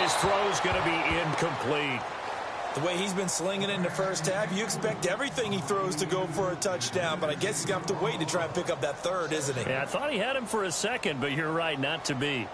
his throw's going to be incomplete. The way he's been slinging it in the first half, you expect everything he throws to go for a touchdown, but I guess he's going to have to wait to try and pick up that third, isn't he? Yeah, I thought he had him for a second, but you're right, not to be.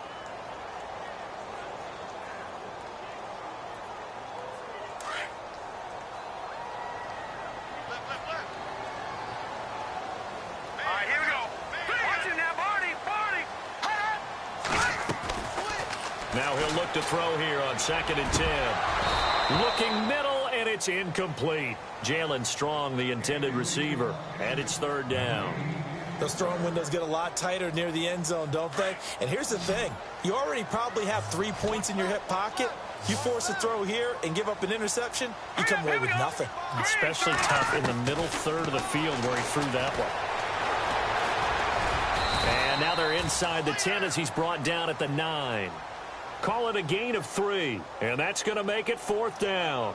Now he'll look to throw here on 2nd and 10. Looking middle, and it's incomplete. Jalen Strong, the intended receiver, and it's 3rd down. Those throwing windows get a lot tighter near the end zone, don't they? And here's the thing. You already probably have 3 points in your hip pocket. You force a throw here and give up an interception, you come away with nothing. Especially tough in the middle third of the field where he threw that one. And now they're inside the 10 as he's brought down at the 9. Call it a gain of 3, and that's going to make it 4th down.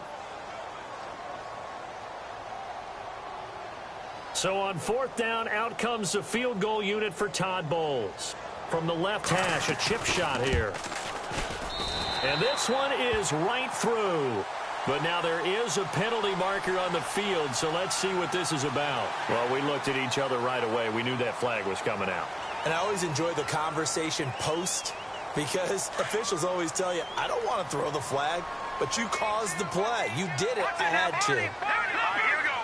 So on 4th down, out comes the field goal unit for Todd Bowles. From the left hash, a chip shot here. And this one is right through. But now there is a penalty marker on the field, so let's see what this is about. Well, we looked at each other right away. We knew that flag was coming out. And I always enjoy the conversation post, because officials always tell you, I don't want to throw the flag, but you caused the play. You did it. I had to. Here we go.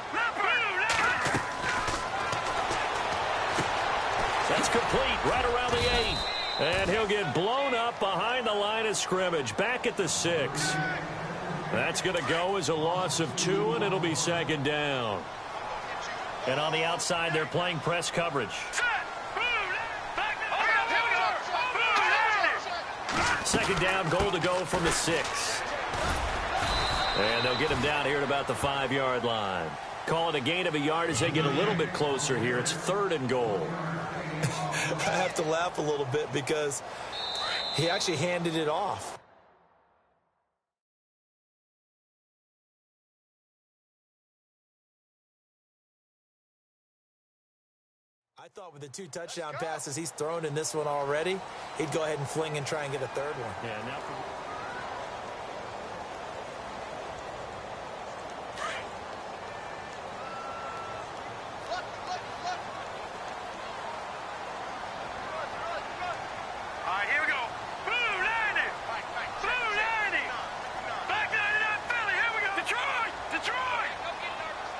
That's complete right around the 8. And he'll get blown up behind the line of scrimmage, back at the 6. That's going to go as a loss of 2, and it'll be 2nd down. And on the outside, they're playing press coverage. 2nd down, goal to go from the 6. And they'll get him down here at about the 5-yard line. Call it a gain of a yard as they get a little bit closer here. It's 3rd and goal. I have to laugh a little bit because he actually handed it off. I thought with the 2 touchdown passes he's thrown in this one already, he'd go ahead and fling and try and get a 3rd one. Yeah, now All right, here we go. Blue 90. Blue 90. Back 99 Philly. Here we go. Detroit. Detroit.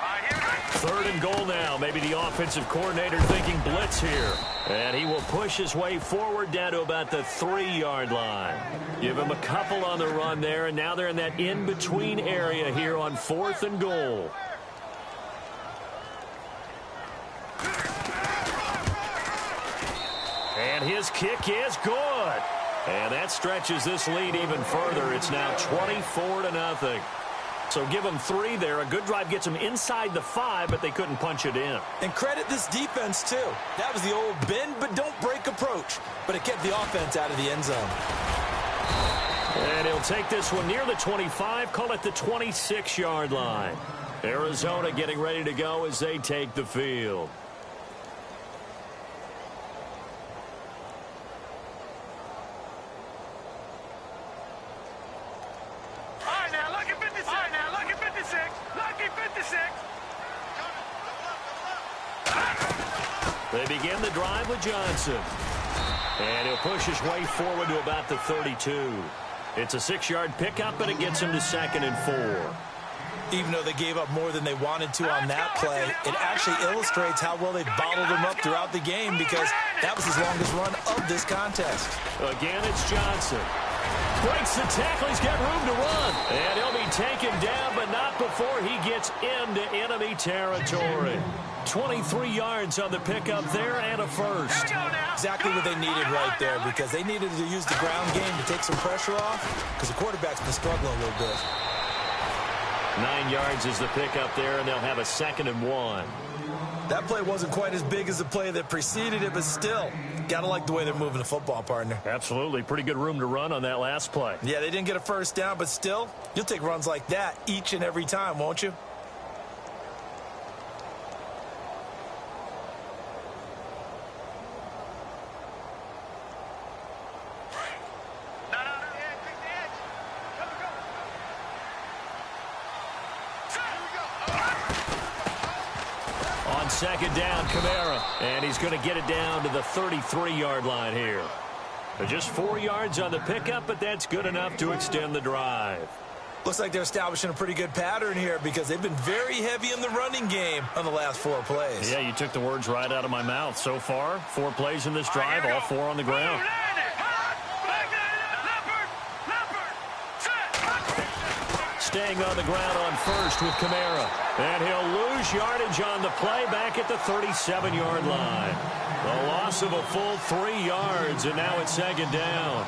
All right, here we go. 3rd and goal now. Maybe the offensive coordinator thinking blitz here. And he will push his way forward down to about the 3-yard line. Give him a couple on the run there, and now they're in that in-between area here on 4th and goal. And his kick is good. And that stretches this lead even further. It's now 24-0. So give them 3 there. A good drive gets them inside the 5, but they couldn't punch it in. And credit this defense, too. That was the old bend but don't break approach. But it kept the offense out of the end zone. And he'll take this one near the 25, call it the 26-yard line. Arizona getting ready to go as they take the field. They begin the drive with Johnson. And he'll push his way forward to about the 32. It's a 6-yard pickup, but it gets him to 2nd and 4. Even though they gave up more than they wanted to on that play, it actually illustrates how well they've bottled him up throughout the game, because that was his longest run of this contest. Again, it's Johnson. Breaks the tackle. He's got room to run. And he'll be taken down, but not before he gets into enemy territory. 23 yards on the pickup there and a first. Exactly what they needed right there, because they needed to use the ground game to take some pressure off, because the quarterback's been struggling a little bit. 9 yards is the pickup there, and they'll have a 2nd and 1. That play wasn't quite as big as the play that preceded it, but still, gotta like the way they're moving the football, partner. Absolutely. Pretty good room to run on that last play. Yeah, they didn't get a first down, but still, you'll take runs like that each and every time, won't you? second down, Kamara. And he's going to get it down to the 33-yard line here. Just 4 yards on the pickup, but that's good enough to extend the drive. Looks like they're establishing a pretty good pattern here because they've been very heavy in the running game on the last 4 plays. Yeah, you took the words right out of my mouth. So far, 4 plays in this drive, all 4 on the ground. Staying on the ground on first with Kamara. And he'll lose yardage on the play back at the 37-yard line. A loss of a full 3 yards, and now it's second down.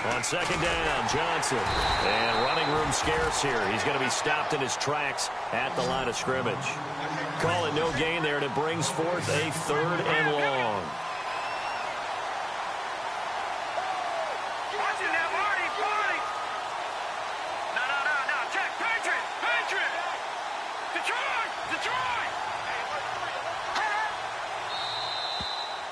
On second down, Johnson. And running room scarce here. He's going to be stopped in his tracks at the line of scrimmage. Call it no gain there, and it brings forth a 3rd and long.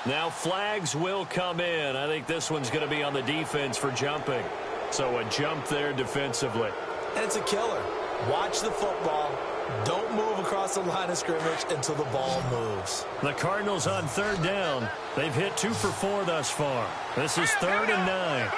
Now flags will come in. I think this one's going to be on the defense for jumping. So a jump there defensively. And it's a killer. Watch the football. Don't move across the line of scrimmage until the ball moves. The Cardinals on 3rd down. They've hit 2 for 4 thus far. This is 3rd and 9.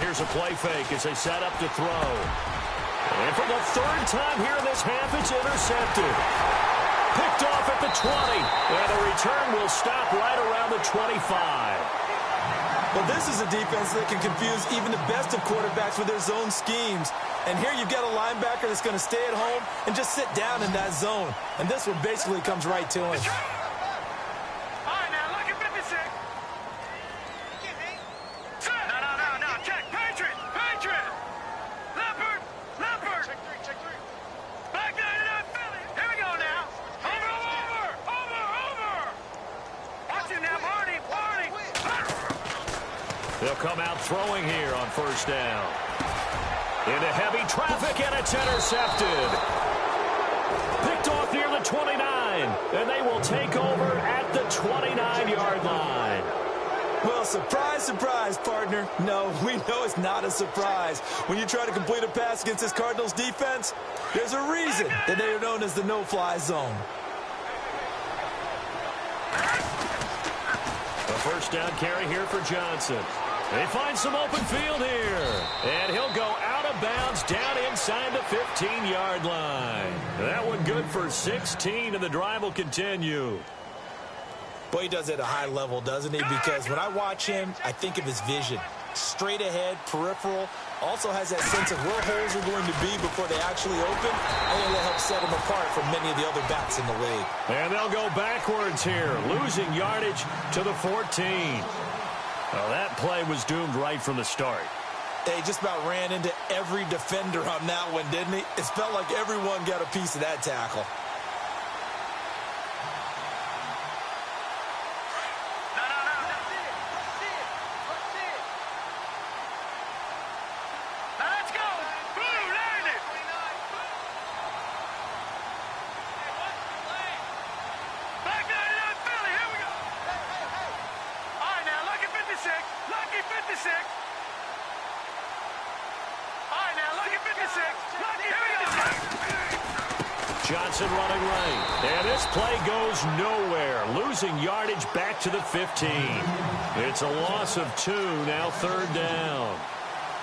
Here's a play fake as they set up to throw. And for the 3rd time here in this half, it's intercepted. Picked off at the 20. And the return will stop right around the 25. Well, this is a defense that can confuse even the best of quarterbacks with their zone schemes. And here you've got a linebacker that's going to stay at home and just sit down in that zone. And this one basically comes right to him. They'll come out throwing here on 1st down. Into heavy traffic, and it's intercepted. Picked off near the 29, and they will take over at the 29-yard line. Well, surprise, surprise, partner. No, we know it's not a surprise. When you try to complete a pass against this Cardinals defense, there's a reason that they are known as the no-fly zone. A 1st down carry here for Johnson. They find some open field here. And he'll go out of bounds down inside the 15-yard line. That one good for 16, and the drive will continue. Boy, he does it at a high level, doesn't he? Because when I watch him, I think of his vision. Straight ahead, peripheral. Also has that sense of where holes are going to be before they actually open. I think that helps set him apart from many of the other backs in the league. And they'll go backwards here, losing yardage to the 14. Well, that play was doomed right from the start. They just about ran into every defender on that one, didn't he? It felt like everyone got a piece of that tackle. Johnson running right. And this play goes nowhere. Losing yardage back to the 15. It's a loss of 2, now 3rd down.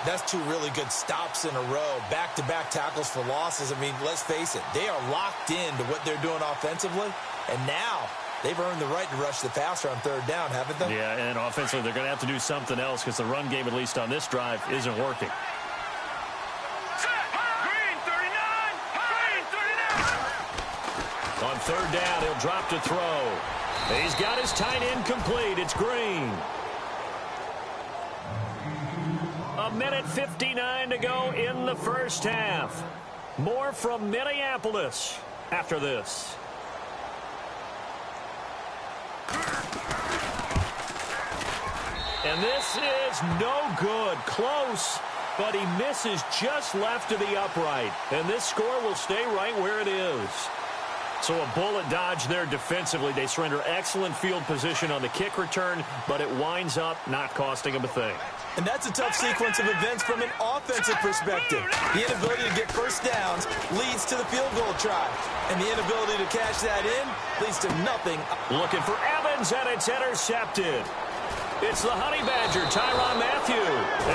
That's 2 really good stops in a row. Back-to-back tackles for losses. I mean, let's face it, they are locked into what they're doing offensively. And now they've earned the right to rush the passer on 3rd down, haven't they? Yeah, and offensively they're going to have to do something else because the run game, at least on this drive, isn't working. On 3rd down, he'll drop to throw. He's got his tight end complete. It's Green. A minute 59 to go in the first half. More from Minneapolis after this. And this is no good. Close, but he misses just left of the upright. And this score will stay right where it is. So a bullet dodge there defensively. They surrender excellent field position on the kick return, but it winds up not costing them a thing. And that's a tough sequence of events from an offensive perspective. The inability to get first downs leads to the field goal try. And the inability to cash that in leads to nothing. Looking for Evans, and it's intercepted. It's the Honey Badger, Tyrann Mathieu.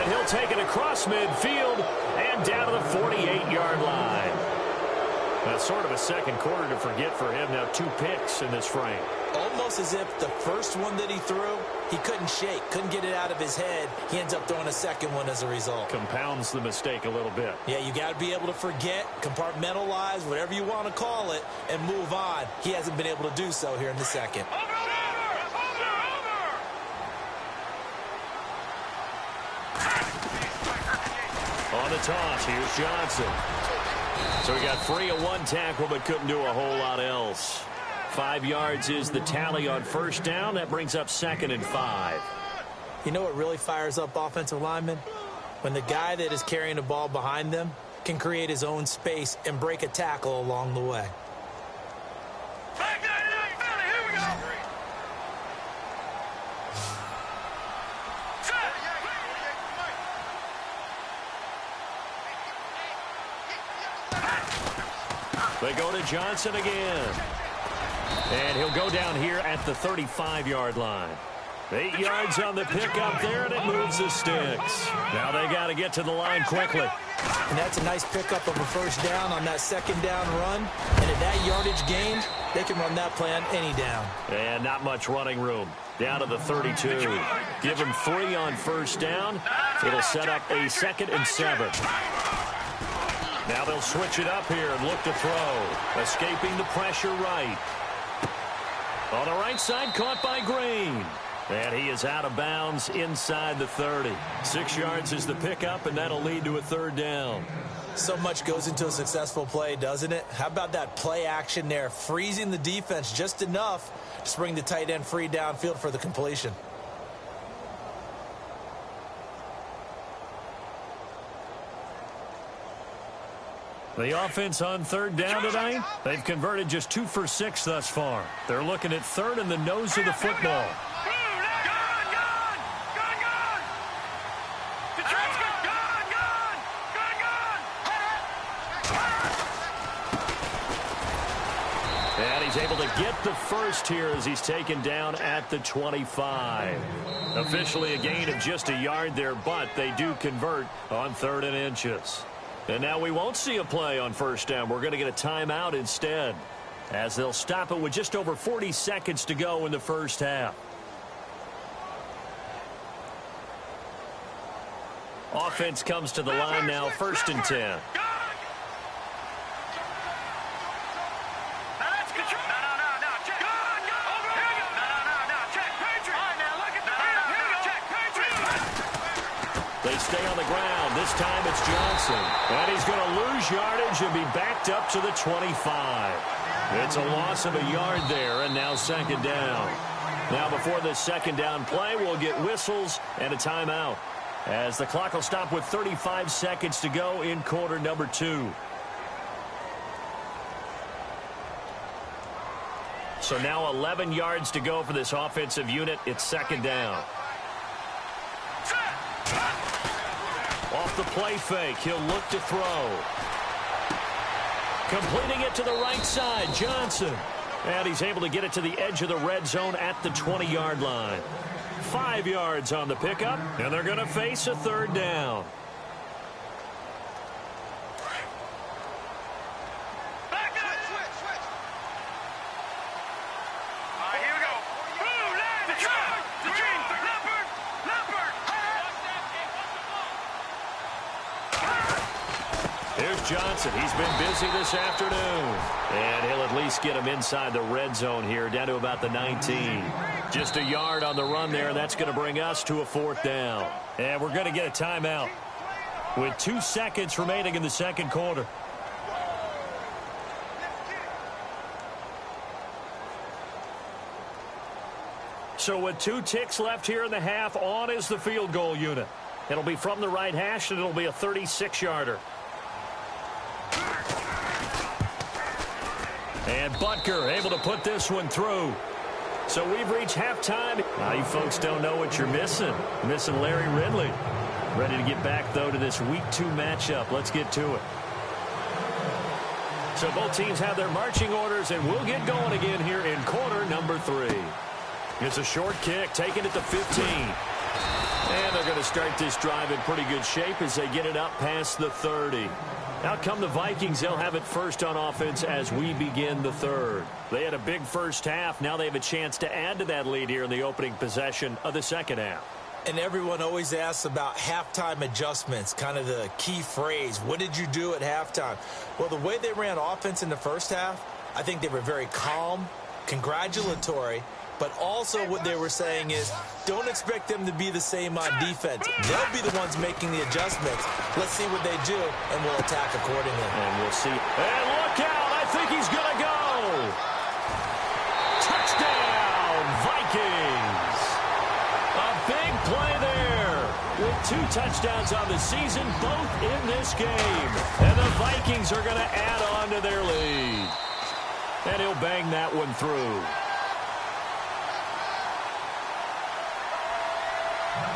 And he'll take it across midfield and down to the 48-yard line. That's sort of a second quarter to forget for him. Now 2 picks in this frame. Almost as if the first one that he threw, he couldn't shake, couldn't get it out of his head. He ends up throwing a second one as a result. Compounds the mistake a little bit. Yeah, you got to be able to forget, compartmentalize, whatever you want to call it, and move on. He hasn't been able to do so here in the second. On the toss, here's Johnson. So he got free of 1 tackle, but couldn't do a whole lot else. 5 yards is the tally on first down. That brings up 2nd and 5. You know what really fires up offensive linemen? When the guy that is carrying the ball behind them can create his own space and break a tackle along the way. Here we go. They go to Johnson again. And he'll go down here at the 35-yard line. 8 yards on the pickup there, and it moves the sticks. Now they got to get to the line quickly. And that's a nice pickup of a first down on that second down run. And at that yardage gain, they can run that play on any down. And not much running room. Down to the 32. Give him 3 on first down. It'll set up a 2nd and 7. Now they'll switch it up here and look to throw. Escaping the pressure right. On the right side, caught by Green. And he is out of bounds inside the 30. 6 yards is the pickup, and that'll lead to a 3rd down. So much goes into a successful play, doesn't it? How about that play action there, freezing the defense just enough to bring the tight end free downfield for the completion. The offense on 3rd down tonight, they've converted just 2 for 6 thus far. They're looking at 3rd in the nose of the football. And he's able to get the first here as he's taken down at the 25. Officially a gain of just a yard there, but they do convert on 3rd and inches. And now we won't see a play on first down. We're going to get a timeout instead, as they'll stop it with just over 40 seconds to go in the first half. Offense comes to the line now, 1st and 10. They stay on the ground. This time it's Johnson. And he's going to lose yardage and be backed up to the 25. It's a loss of a yard there, and now 2nd down. Now before this 2nd down play, we'll get whistles and a timeout, as the clock will stop with 35 seconds to go in quarter number 2. So now 11 yards to go for this offensive unit. It's 2nd down. Off the play fake, he'll look to throw. Completing it to the right side, Johnson. And he's able to get it to the edge of the red zone at the 20-yard line. 5 yards on the pickup, and they're going to face a 3rd down. Here's Johnson. He's been busy this afternoon. And he'll at least get him inside the red zone here, down to about the 19. Just a yard on the run there, and that's going to bring us to a 4th down. And we're going to get a timeout. with 2 seconds remaining in the second quarter. So with 2 ticks left here in the half, on is the field goal unit. It'll be from the right hash, and it'll be a 36-yarder. And Butker able to put this one through. So we've reached halftime. Now you folks don't know what you're missing. Missing Larry Ridley. Ready to get back, though, to this Week 2 matchup. Let's get to it. So both teams have their marching orders, and we'll get going again here in quarter number 3. It's a short kick, taking it to 15. And they're going to start this drive in pretty good shape as they get it up past the 30. Out come the Vikings. They'll have it first on offense as we begin the third. They had a big first half. Now they have a chance to add to that lead here in the opening possession of the second half. And everyone always asks about halftime adjustments, kind of the key phrase. What did you do at halftime? Well, the way they ran offense in the first half, I think they were very calm, congratulatory, but also what they were saying is don't expect them to be the same on defense. They'll be the ones making the adjustments. Let's see what they do, and we'll attack accordingly. And we'll see. And look out. I think he's going to go. Touchdown, Vikings. A big play there with 2 touchdowns on the season, both in this game. And the Vikings are going to add on to their lead. And he'll bang that one through.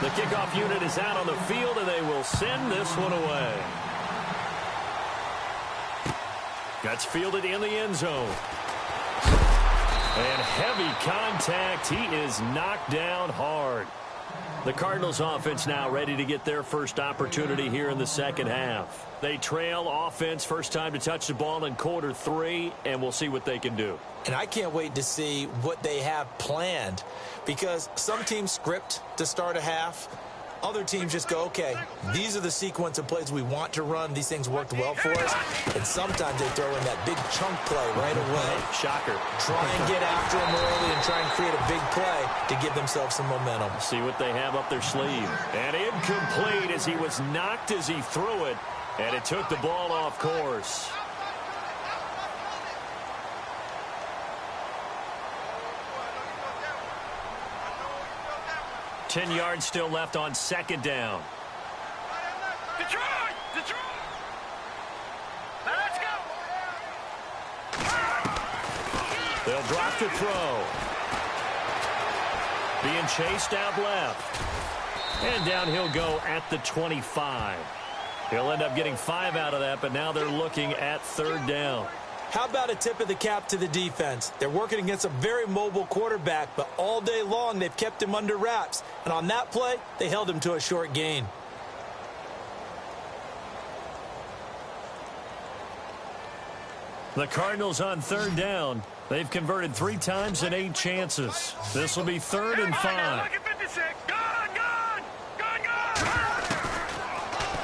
The kickoff unit is out on the field, and they will send this one away. That's fielded in the end zone. And heavy contact. He is knocked down hard. The Cardinals offense now ready to get their first opportunity here in the second half. They trail offense, first time to touch the ball in quarter 3, and we'll see what they can do. And I can't wait to see what they have planned, because some teams script to start a half. Other teams just go, okay, these are the sequence of plays we want to run. These things worked well for us. And sometimes they throw in that big chunk play right away. Shocker. Try and get after them early and try and create a big play to give themselves some momentum. See what they have up their sleeve. And incomplete as he was knocked as he threw it. And it took the ball off course. Ten yards still left on second down. Detroit! Detroit! Now let's go! They'll drop the throw. Being chased out left. And down he'll go at the 25. He'll end up getting 5 out of that, but now they're looking at third down. How about a tip of the cap to the defense? They're working against a very mobile quarterback, but all day long they've kept him under wraps. And on that play, they held him to a short gain. The Cardinals on third down. They've converted 3 times in 8 chances. This will be 3rd and 5.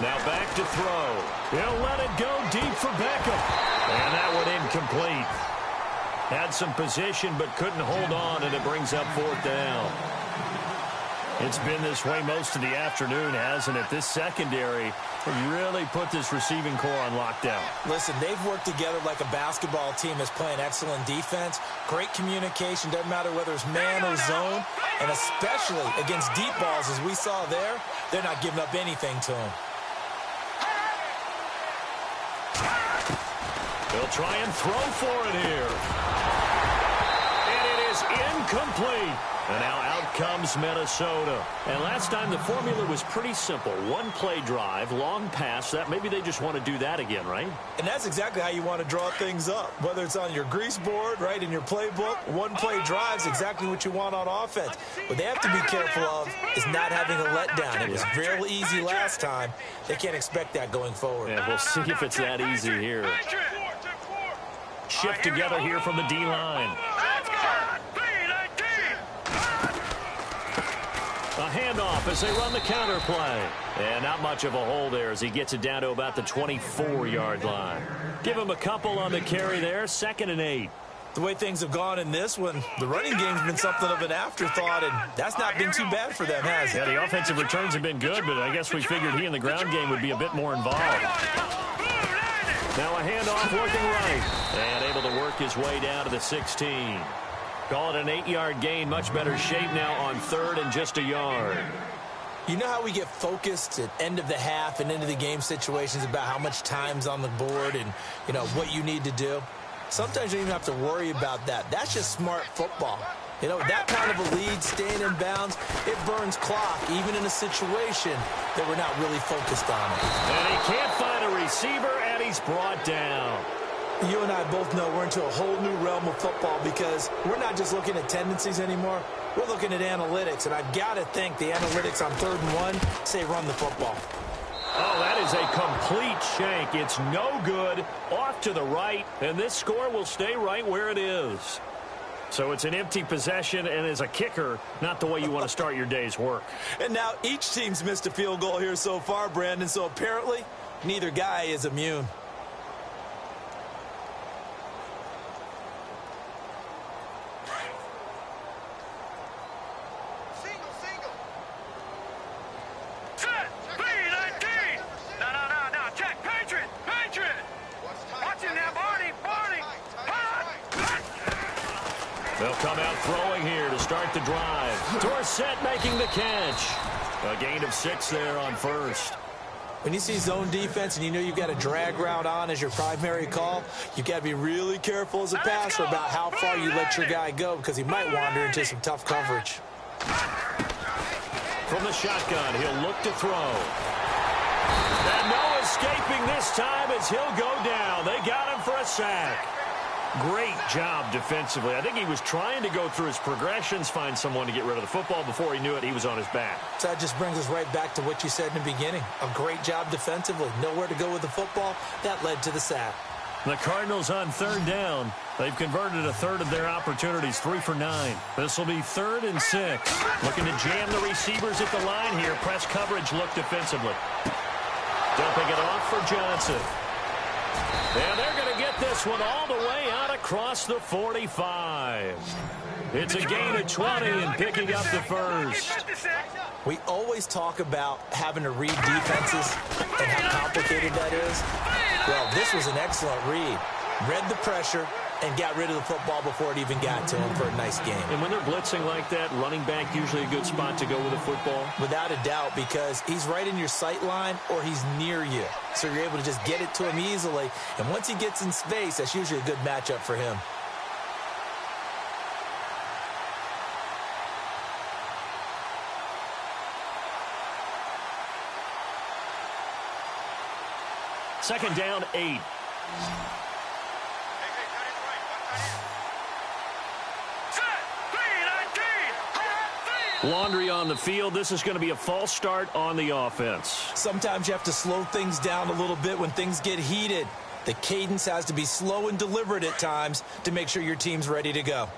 Now back to throw. He'll let it go deep for Beckham. And that one incomplete. Had some position but couldn't hold on, and it brings up 4th down. It's been this way most of the afternoon, hasn't it? This secondary really put this receiving core on lockdown. Listen, they've worked together like a basketball team that's playing excellent defense. Great communication, doesn't matter whether it's man or zone. And especially against deep balls, as we saw there, they're not giving up anything to them. They'll try and throw for it here. And it is incomplete. And now out comes Minnesota. And last time the formula was pretty simple. 1-play drive, long pass. That maybe they just want to do that again, right? And that's exactly how you want to draw things up. Whether it's on your grease board, right, in your playbook, 1-play drive's exactly what you want on offense. What they have to be careful of is not having a letdown. It was real easy last time. They can't expect that going forward. And we'll see if it's that easy here. Shift together here from the D-line. A handoff as they run the counter play. And not much of a hole there as he gets it down to about the 24-yard line. Give him a couple on the carry there. 2nd and 8. The way things have gone in this one, the running game's been something of an afterthought, and that's not been too bad for them, has it? Yeah, the offensive returns have been good, but I guess we figured he in the ground game would be a bit more involved. Now a handoff working right, and able to work his way down to the 16. Call it an 8-yard gain, much better shape now on 3rd and just a yard. You know how we get focused at end of the half and into the game situations about how much time's on the board and, you know, what you need to do? Sometimes you don't even have to worry about that. That's just smart football. You know, that kind of a lead, staying in bounds, it burns clock, even in a situation that we're not really focused on it. And he can't find a receiver, and he's brought down. You and I both know we're into a whole new realm of football because we're not just looking at tendencies anymore. We're looking at analytics, and I've got to think the analytics on 3rd and 1 say run the football. Oh, that is a complete shank. It's no good, off to the right, and this score will stay right where it is. So it's an empty possession, and as a kicker, not the way you want to start your day's work. And now each team's missed a field goal here so far, Brandon, so apparently neither guy is immune. They'll come out throwing here to start the drive. Dorsett making the catch. A gain of 6 there on 1st. When you see zone defense and you know you've got a drag route on as your primary call, you've got to be really careful as a passer about how far you let your guy go because he might wander into some tough coverage. From the shotgun, he'll look to throw. And no escaping this time as he'll go down. They got him for a sack. Great job defensively. I think he was trying to go through his progressions, find someone to get rid of the football. Before he knew it, he was on his back. So that just brings us right back to what you said in the beginning. A great job defensively. Nowhere to go with the football. That led to the sack. The Cardinals on 3rd down. They've converted a 1/3 of their opportunities, 3 for 9. This will be 3rd and 6. Looking to jam the receivers at the line here. Press coverage look defensively. Dumping it off for Johnson. And they're going to get this one all the way out across the 45. It's a gain of 20 and picking up the 1st. We always talk about having to read defenses and how complicated that is. Well, this was an excellent read. Read the pressure and got rid of the football before it even got to him for a nice game. And when they're blitzing like that, running back usually a good spot to go with a football? Without a doubt, because he's right in your sight line or he's near you. So you're able to just get it to him easily. And once he gets in space, that's usually a good matchup for him. Second down, 8. Laundry on the field. This is going to be a false start on the offense. Sometimes you have to slow things down a little bit when things get heated. The cadence has to be slow and deliberate at times to make sure your team's ready to go.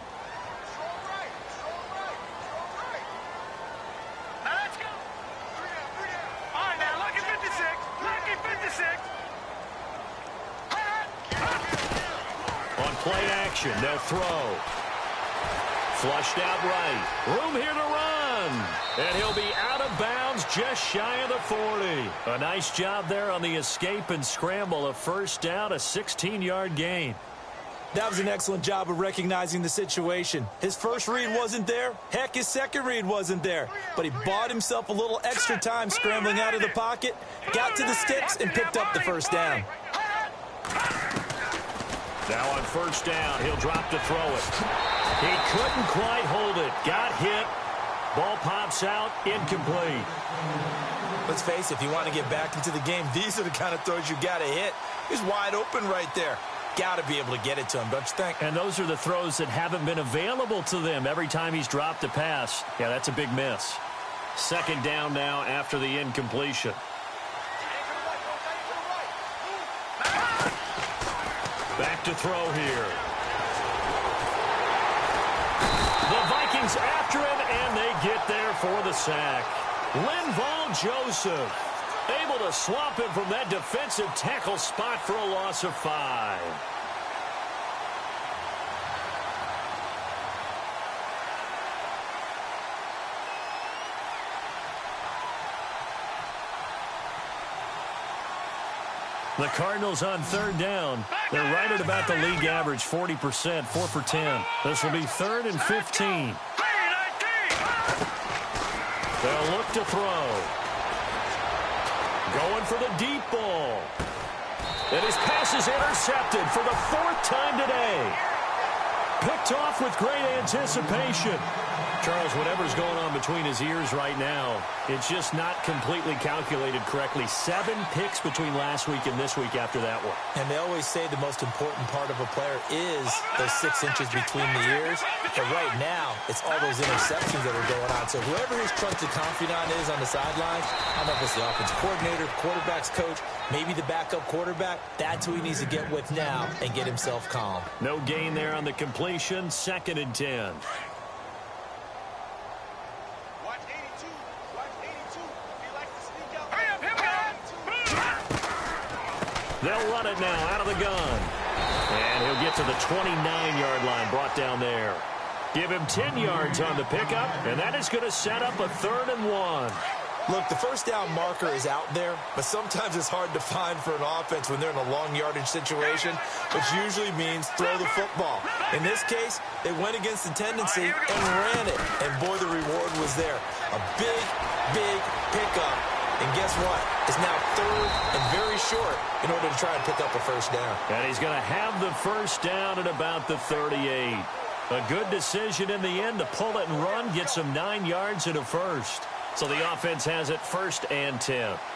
Play action. They'll throw. Flushed out right. Room here to run. And he'll be out of bounds just shy of the 40. A nice job there on the escape and scramble. A 1st down, a 16-yard gain. That was an excellent job of recognizing the situation. His first read wasn't there. Heck, his second read wasn't there. But he bought himself a little extra time scrambling out of the pocket, got to the sticks, and picked up the 1st down. Now on 1st down, he'll drop to throw it. He couldn't quite hold it. Got hit. Ball pops out, incomplete. Let's face it, if you want to get back into the game, these are the kind of throws you got to hit. He's wide open right there. Got to be able to get it to him, don't you think? And those are the throws that haven't been available to them every time he's dropped a pass. Yeah, that's a big miss. 2nd down now after the incompletion. Back to throw here. The Vikings after him, and they get there for the sack. Linval Joseph able to swap him from that defensive tackle spot for a loss of 5. The Cardinals on third down. They're right at about the league average, 40%, 4 for 10. This will be 3rd and 15. They'll look to throw. Going for the deep ball. And his pass is intercepted for the 4th time today. Picked off with great anticipation. Charles, whatever's going on between his ears right now, it's just not completely calculated correctly. 7 picks between last week and this week after that one. And they always say the most important part of a player is those 6 inches between the ears. But right now, it's all those interceptions that are going on. So whoever his trusted confidant is on the sidelines, I don't know if it's the offensive coordinator, quarterback's coach, maybe the backup quarterback, that's who he needs to get with now and get himself calm. No gain there on the completion. 2nd and 10. They'll run it now out of the gun. And he'll get to the 29-yard line, brought down there. Give him 10 yards on the pickup, and that is going to set up a 3rd and 1. Look, the first down marker is out there, but sometimes it's hard to find for an offense when they're in a long yardage situation, which usually means throw the football. In this case, they went against the tendency and ran it, and boy, the reward was there. A big, big pickup, and guess what? It's now 3rd and very short in order to try and pick up a first down. And he's going to have the first down at about the 38. A good decision in the end to pull it and run, get some 9 yards and a first. So the offense has it 1st and 10. All right,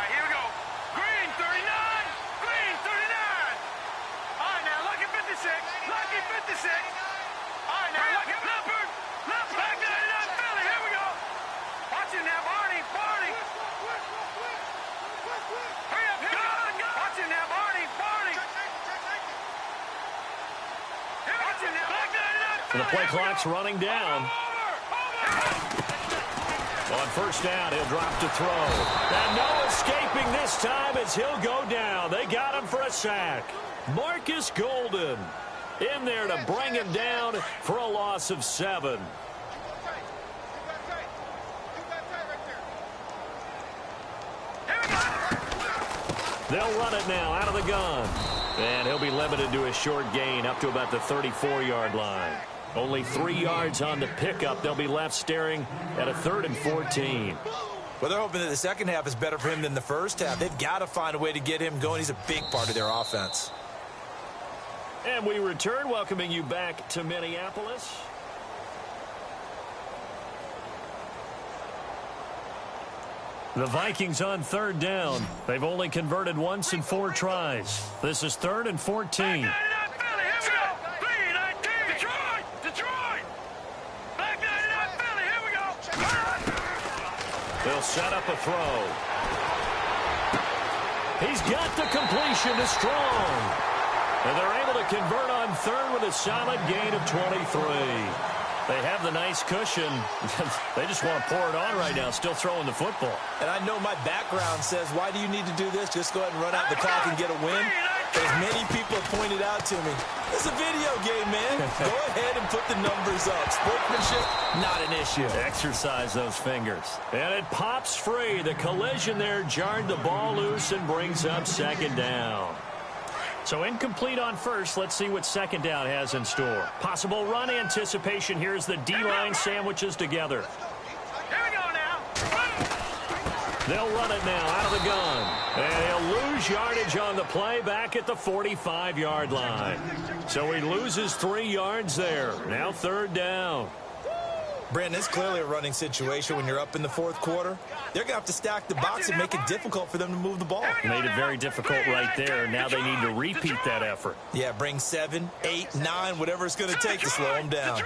here we go. Green, 39. Green, 39. All right, now, lucky 56. Lucky 56. All right, now, lucky Leopard. Leopard, back 99, Philly. Here we go. Watch it now, Barney. Barney. Hurry up, hurry up. Watch it now, Barney. Barney. Watch it now, back 99. The play clock's running down. On first down, he'll drop to throw. And no escaping this time as he'll go down. They got him for a sack. Marcus Golden in there to bring him down for a loss of 7. They'll run it now out of the gun. And he'll be limited to a short gain up to about the 34-yard line. Only 3 yards on the pickup. They'll be left staring at a 3rd and 14. Well, they're hoping that the second half is better for him than the first half. They've got to find a way to get him going. He's a big part of their offense. And we return, welcoming you back to Minneapolis. The Vikings on 3rd down. They've only converted once in 4 tries. This is 3rd and 14. They'll set up a throw. He's got the completion to Strong. And they're able to convert on 3rd with a solid gain of 23. They have the nice cushion. They just want to pour it on right now, still throwing the football. And I know my background says, why do you need to do this? Just go ahead and run out the clock and get a win. But as many people have pointed out to me, it's a video game, man. Go ahead and put the numbers up. Sportsmanship, not an issue. Exercise those fingers. And it pops free. The collision there jarred the ball loose and brings up 2nd down. So incomplete on first. Let's see what 2nd down has in store. Possible run anticipation. Here's the D-line sandwiches together. Here we go now. They'll run it now out of the gun. And he'll lose yardage on the play back at the 45-yard line. So he loses 3 yards there. Now 3rd down. Brandon, it's clearly a running situation when you're up in the 4th quarter. They're going to have to stack the box and make it difficult for them to move the ball. Made it very difficult right there. Now they need to repeat that effort. Yeah, bring 7, 8, 9, whatever it's going to take to slow them down.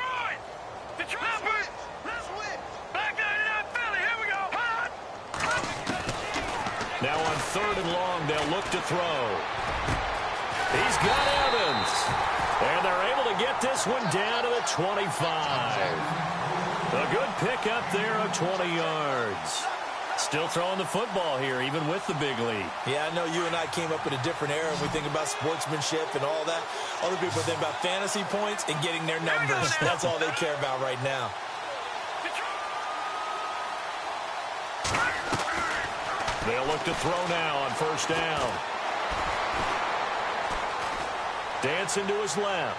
Now on 3rd and long, they'll look to throw. He's got Evans. And they're able to get this one down to the 25. A good pickup there of 20 yards. Still throwing the football here, even with the big lead. Yeah, I know you and I came up in a different era, and we think about sportsmanship and all that. Other people think about fantasy points and getting their numbers. That's all they care about right now. They'll look to throw now on first down. Dancing to his left.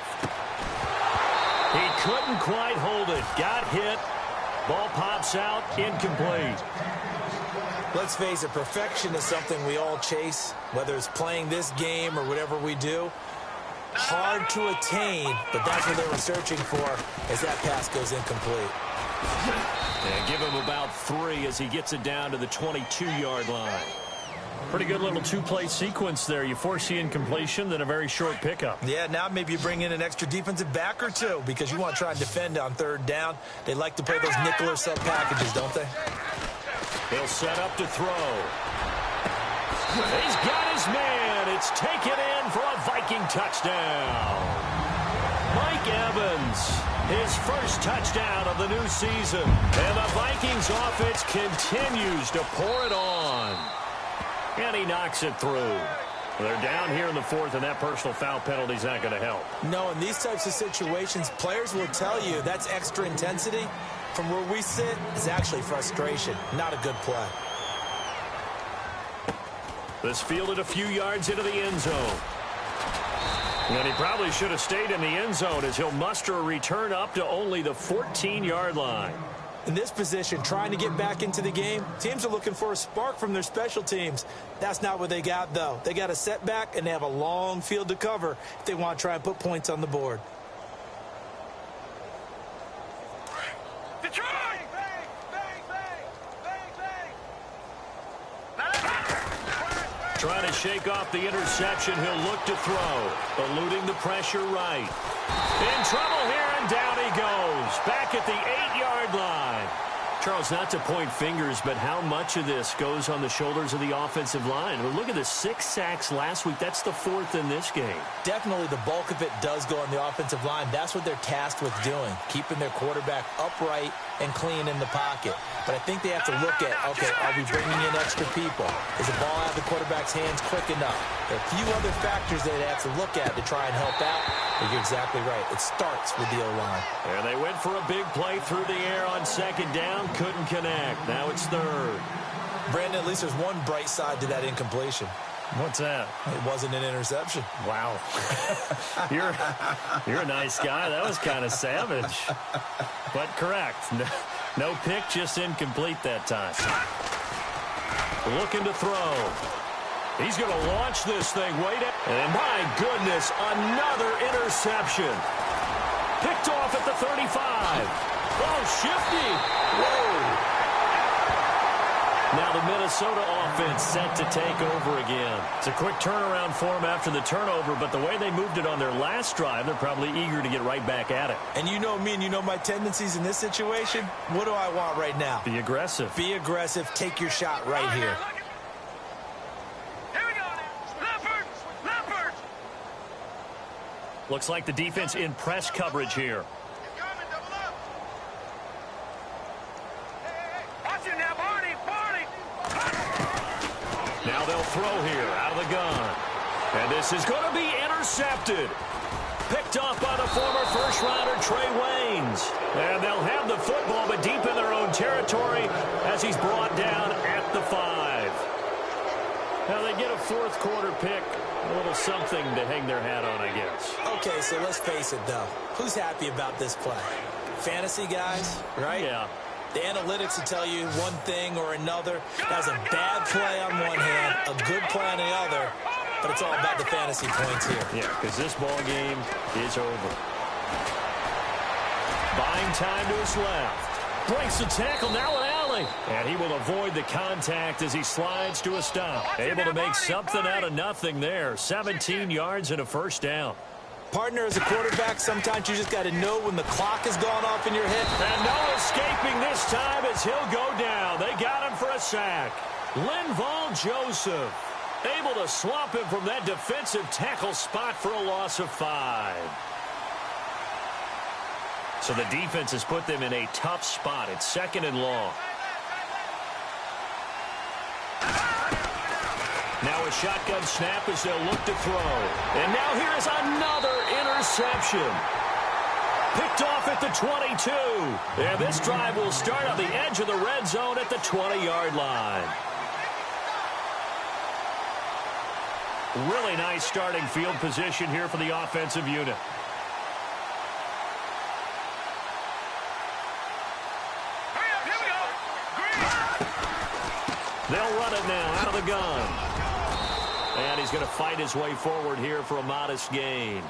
He couldn't quite hold it. Got hit. Ball pops out. Incomplete. Let's face it, perfection is something we all chase, whether it's playing this game or whatever we do. Hard to attain, but that's what they were searching for as that pass goes incomplete. And give him about 3 as he gets it down to the 22-yard line. Pretty good little two-play sequence there. You force the incompletion, then a very short pickup. Yeah, now maybe you bring in an extra defensive back or two because you want to try and defend on third down. They like to play those nickel or sub packages, don't they? He'll set up to throw. He's got his man. It's taken in for a Viking touchdown. Mike Evans, his first touchdown of the new season. And the Vikings offense continues to pour it on. And he knocks it through. They're down here in the 4th, and that personal foul penalty is not going to help. No, in these types of situations, players will tell you that's extra intensity. From where we sit, it's actually frustration, not a good play. This fielded a few yards into the end zone. And he probably should have stayed in the end zone as he'll muster a return up to only the 14-yard line. In this position, trying to get back into the game, teams are looking for a spark from their special teams. That's not what they got, though. They got a setback, and they have a long field to cover if they want to try and put points on the board. Detroit! Trying to shake off the interception. He'll look to throw. Eluding the pressure right. In trouble here, and down he goes. Back at the 8-yard line. Charles, not to point fingers, but how much of this goes on the shoulders of the offensive line? Well, look at the 6 sacks last week. That's the 4th in this game. Definitely the bulk of it does go on the offensive line. That's what they're tasked with doing, keeping their quarterback upright and clean in the pocket. But I think they have to look at, okay, are we bringing in extra people? Is the ball out of the quarterback's hands quick enough? There are a few other factors that they have to look at to try and help out. But you're exactly right. It starts with the O-line. And they went for a big play through the air on second down. Couldn't connect. Now it's 3rd. Brandon, at least there's one bright side to that incompletion. What's that? It wasn't an interception. Wow. You're a nice guy. That was kind of savage. But correct. No pick, just incomplete that time. Looking to throw. He's going to launch this thing. Wait. And my goodness, another interception. Picked off at the 35. Oh, shifty. Whoa. Now the Minnesota offense set to take over again. It's a quick turnaround for them after the turnover, but the way they moved it on their last drive, they're probably eager to get right back at it. And you know me and you know my tendencies in this situation. What do I want right now? Be aggressive. Be aggressive. Take your shot right here. Here we go. Leopard. Looks like the defense in press coverage here. Now they'll throw here out of the gun. And this is going to be intercepted. Picked off by the former first-rounder Trey Waynes. And they'll have the football, but deep in their own territory as he's brought down at the 5. Now they get a 4th quarter pick. A little something to hang their hat on, I guess. Okay, so let's face it, though. Who's happy about this play? Fantasy guys, right? Yeah. The analytics will tell you one thing or another. That's a bad play on one hand, a good play on the other, but it's all about the fantasy points here. Yeah, because this ball game is over. Buying time to his left. Breaks the tackle, now an alley. And he will avoid the contact as he slides to a stop. Able to make something out of nothing there. 17 yards and a first down. Partner, as a quarterback, sometimes you just got to know when the clock has gone off in your head. And no escaping this time as he'll go down. They got him for a sack. Linval Joseph able to swap him from that defensive tackle spot for a loss of 5. So the defense has put them in a tough spot. It's 2nd and long. Now a shotgun snap as they'll look to throw. And now here is another interception. Picked off at the 22. And this drive will start on the edge of the red zone at the 20-yard line. Really nice starting field position here for the offensive unit. They'll run it now out of the gun. And he's going to fight his way forward here for a modest gain.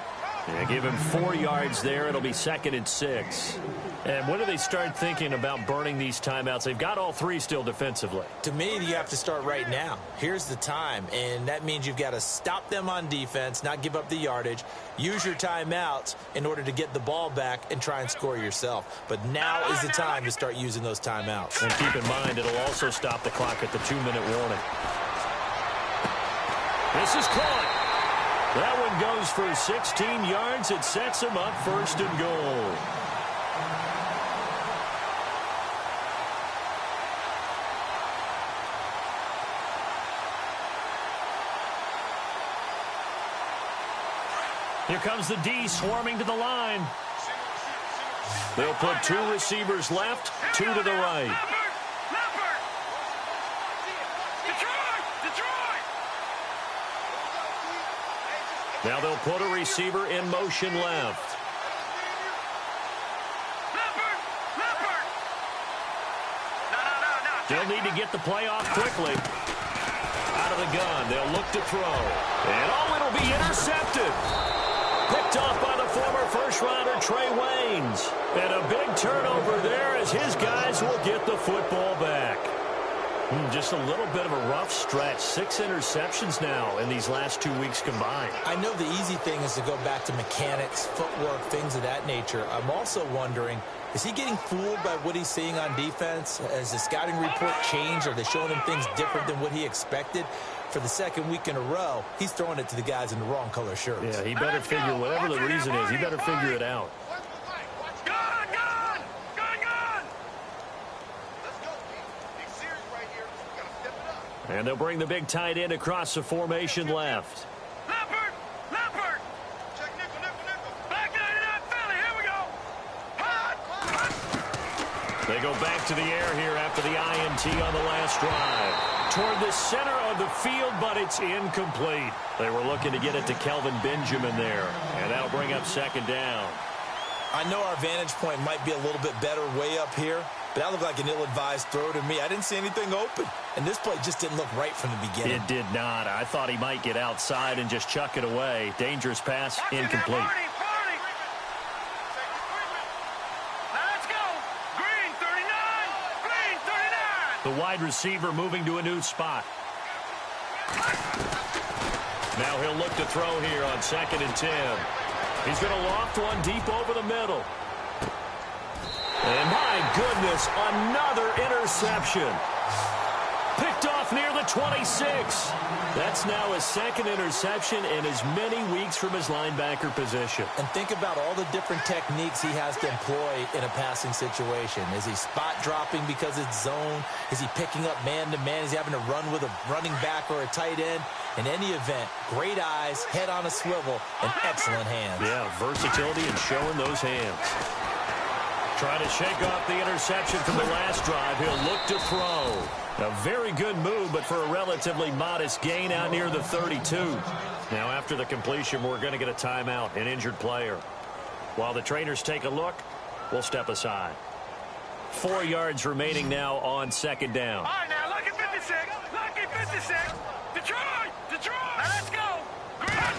Yeah, give him 4 yards there. It'll be 2nd and 6. And when do they start thinking about burning these timeouts? They've got all 3 still defensively. To me, you have to start right now. Here's the time, and that means you've got to stop them on defense, not give up the yardage, use your timeouts in order to get the ball back and try and score yourself. But now is the time to start using those timeouts. And keep in mind, it'll also stop the clock at the 2-minute warning. This is caught. That one goes for 16 yards. It sets him up 1st and goal. Here comes the D swarming to the line. They'll put 2 receivers left, 2 to the right. Now they'll put a receiver in motion left. They'll need to get the play off quickly. Out of the gun, they'll look to throw. And oh, it'll be intercepted. Picked off by the former first-rounder Trey Waynes. And a big turnover there as his guys will get the football back. Just a little bit of a rough stretch. 6 interceptions now in these last 2 weeks combined. I know the easy thing is to go back to mechanics, footwork, things of that nature. I'm also wondering, is he getting fooled by what he's seeing on defense? Has the scouting report changed? Are they showing him things different than what he expected? For the 2nd week in a row, he's throwing it to the guys in the wrong color shirts. Yeah, he better figure, whatever the reason is, he better figure it out. And they'll bring the big tight end across the formation left. Leopard! Leopard! Check nickel, nickel, nickel. Back 99 Philly, here we go. Hot! They go back to the air here after the INT on the last drive. Toward the center of the field, but it's incomplete. They were looking to get it to Kelvin Benjamin there. And that'll bring up 2nd down. I know our vantage point might be a little bit better way up here, but that looked like an ill-advised throw to me. I didn't see anything open, and this play just didn't look right from the beginning. It did not. I thought he might get outside and just chuck it away. Dangerous pass, incomplete. Let's go. Green 39. Green 39. The wide receiver moving to a new spot. Now he'll look to throw here on 2nd and 10. He's going to loft one deep over the middle. And my goodness, another interception. Picked off near the 26. That's now his 2nd interception in as many weeks from his linebacker position. And think about all the different techniques he has to employ in a passing situation. Is he spot dropping because it's zone? Is he picking up man-to-man? Is he having to run with a running back or a tight end? In any event, great eyes, head on a swivel, and excellent hands. Yeah, versatility and showing those hands. Trying to shake off the interception from the last drive. He'll look to throw. A very good move, but for a relatively modest gain out near the 32. Now, after the completion, we're going to get a timeout, an injured player. While the trainers take a look, we'll step aside. 4 yards remaining now on 2nd down. All right, now, lucky 56. Lucky 56. Detroit! Detroit! Now, let's go. Green.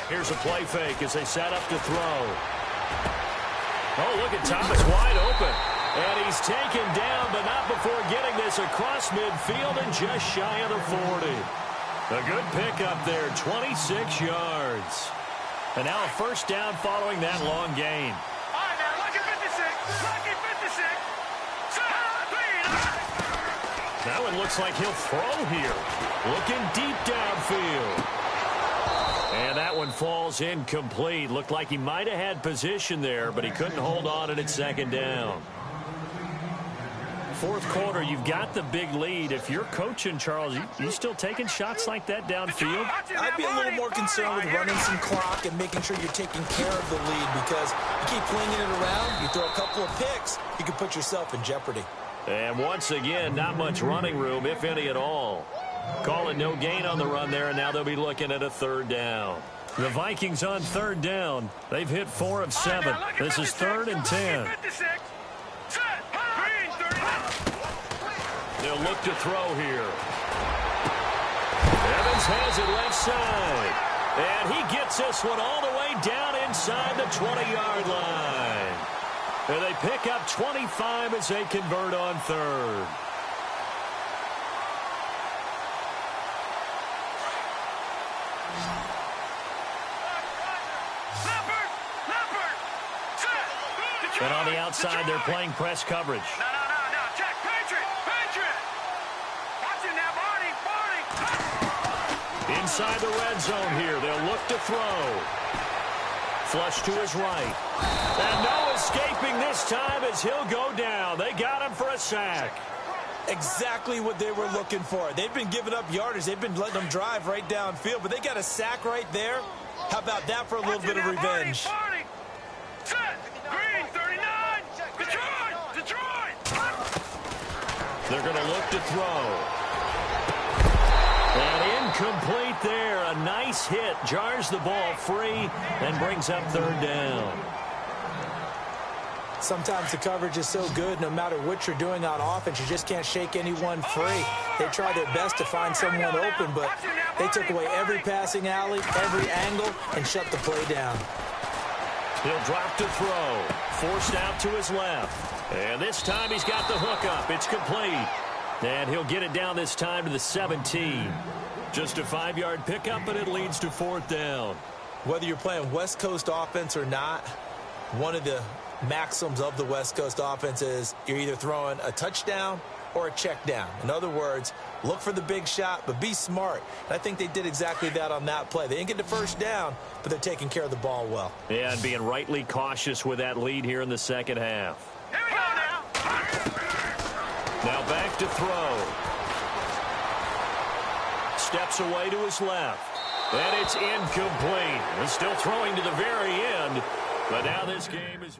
Here's a play fake as they set up to throw. Oh, look at Thomas wide open. And he's taken down, but not before getting this across midfield and just shy of the 40. A good pickup there, 26 yards. And now a 1st down following that long gain. All right, now, lucky 56. Lucky 56. That one looks like he'll throw here. Looking deep downfield. And that one falls incomplete. Looked like he might have had position there, but he couldn't hold on at 2nd down. 4th quarter, you've got the big lead. If you're coaching, Charles, you still taking shots like that downfield? I'd be a little more concerned with running some clock and making sure you're taking care of the lead, because you keep flinging it around, you throw a couple of picks, you can put yourself in jeopardy. And once again, not much running room, if any at all. Call it no gain on the run there, and now they'll be looking at a third down. The Vikings on third down. They've hit 4 of 7. This is 3rd and 10. They'll look to throw here. Evans has it left side. And he gets this one all the way down inside the 20-yard line. And they pick up 25 as they convert on third. And on the outside, they're playing press coverage. No. Check. Patriot. Watch it now, Barney. Inside the red zone here. They'll look to throw. Flush to his right. And no escaping this time as he'll go down. They got him for a sack. Exactly what they were looking for. They've been giving up yardage. They've been letting them drive right downfield, but they got a sack right there. How about that for a little bit of revenge? Barney. Set. Green, 39. Detroit. They're going to look to throw. And incomplete there. A nice hit. Jars the ball free and brings up third down. Sometimes the coverage is so good, no matter what you're doing on offense, you just can't shake anyone free. They try their best to find someone open, but they took away every passing alley, every angle, and shut the play down. He'll drop to throw. Forced out to his left. And this time he's got the hook up. It's complete. And he'll get it down this time to the 17. Just a 5-yard pickup, and it leads to 4th down. Whether you're playing West Coast offense or not, one of the maxims of the West Coast offense is you're either throwing a touchdown or a check down. In other words, look for the big shot, but be smart. And I think they did exactly that on that play. They didn't get the first down, but they're taking care of the ball well. Yeah, and being rightly cautious with that lead here in the second half. Here we go now. Now back to throw. Steps away to his left. And it's incomplete. He's still throwing to the very end. But now this game is...